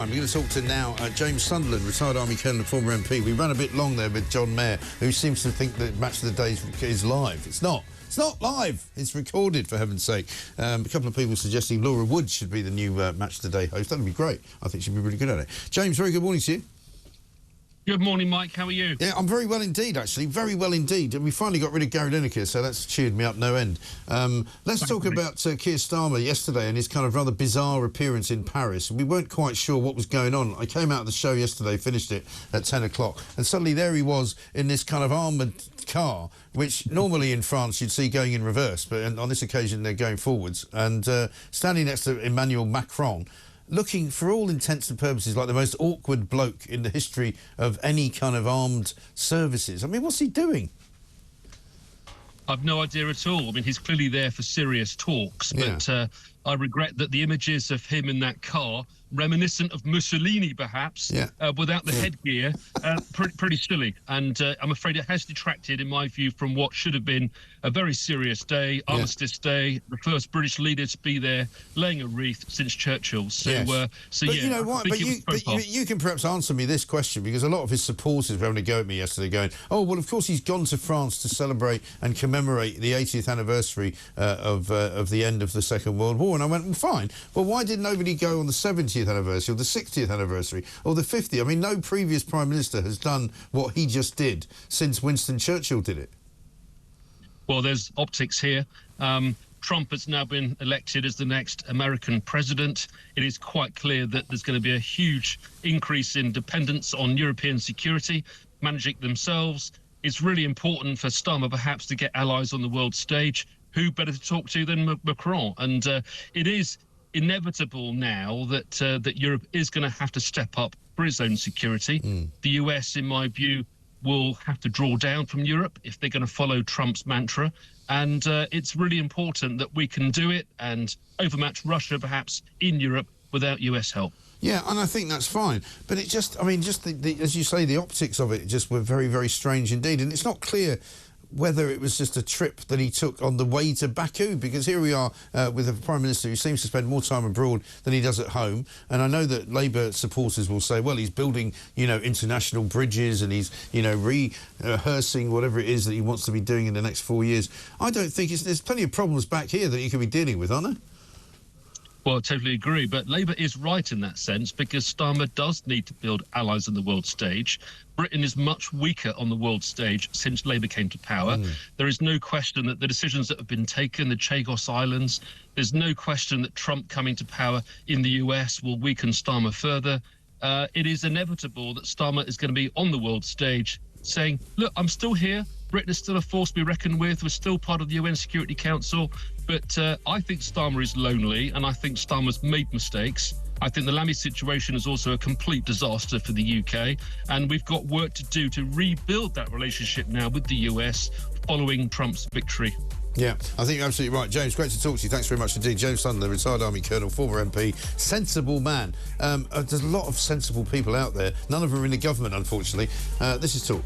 I'm going to talk to now James Sunderland, retired Army Colonel and former MP. We ran a bit long there with John Mayer, who seems to think that Match of the Day is live. It's not. It's not live. It's recorded, for heaven's sake. A couple of people suggesting Laura Wood should be the new Match of the Day host. That would be great. I think she'd be really good at it. James, very good morning to you. Good morning, Mike. How are you? Yeah, I'm very well indeed, actually. Very well indeed. And we finally got rid of Gary Lineker, so that's cheered me up no end. Let's talk about Keir Starmer yesterday and his kind of rather bizarre appearance in Paris. We weren't quite sure what was going on. I came out of the show yesterday, finished it at 10 o'clock, and suddenly there he was in this kind of armoured car, which normally in France you'd see going in reverse, but on this occasion they're going forwards, and standing next to Emmanuel Macron, looking, for all intents and purposes, like the most awkward bloke in the history of any kind of armed services. I mean, what's he doing? I've no idea at all. I mean, he's clearly there for serious talks, but I regret that the images of him in that car, reminiscent of Mussolini, perhaps, without the headgear, pretty silly. And I'm afraid it has detracted, in my view, from what should have been a very serious day, Armistice Day, the first British leader to be there, laying a wreath since Churchill. So, but you know what? But you can perhaps answer me this question, because a lot of his supporters were having a go at me yesterday, going, "Oh, well, of course he's gone to France to celebrate and commemorate the 80th anniversary of the end of the Second World War." And I went, "Well, fine. Well, why did nobody go on the 70th anniversary or the 60th anniversary or the 50th? I mean, no previous Prime Minister has done what he just did since Winston Churchill did it." Well, there's optics here. Trump has now been elected as the next American president. It is quite clear that there's going to be a huge increase in dependence on European security, managing themselves. It's really important for Starmer perhaps to get allies on the world stage. Who better to talk to than Macron? And it is inevitable now that that Europe is going to have to step up for its own security. The US, in my view, will have to draw down from Europe if they're going to follow Trump's mantra. And it's really important that we can do it and overmatch Russia, perhaps, in Europe without US help. Yeah, and I think that's fine. But it just, I mean, just as you say, the optics of it just were very, very strange indeed. And it's not clear whether it was just a trip that he took on the way to Baku, because here we are with a Prime Minister who seems to spend more time abroad than he does at home. And I know that Labour supporters will say, well, he's building, you know, international bridges and he's, you know, rehearsing whatever it is that he wants to be doing in the next 4 years. I don't think there's plenty of problems back here that he could be dealing with, aren't there? Well, I totally agree. But Labour is right in that sense, because Starmer does need to build allies on the world stage. Britain is much weaker on the world stage since Labour came to power. There is no question that the decisions that have been taken, the Chagos Islands, there's no question that Trump coming to power in the US will weaken Starmer further. It is inevitable that Starmer is going to be on the world stage saying, look, I'm still here. Britain is still a force to be reckoned with. We're still part of the UN Security Council. But I think Starmer is lonely, and I think Starmer's made mistakes. I think the Lamy situation is also a complete disaster for the UK, and we've got work to do to rebuild that relationship now with the US following Trump's victory. Yeah, I think you're absolutely right. James, great to talk to you. Thanks very much indeed. James Sunderland, retired Army Colonel, former MP, sensible man. There's a lot of sensible people out there. None of them are in the government, unfortunately. This is Talk.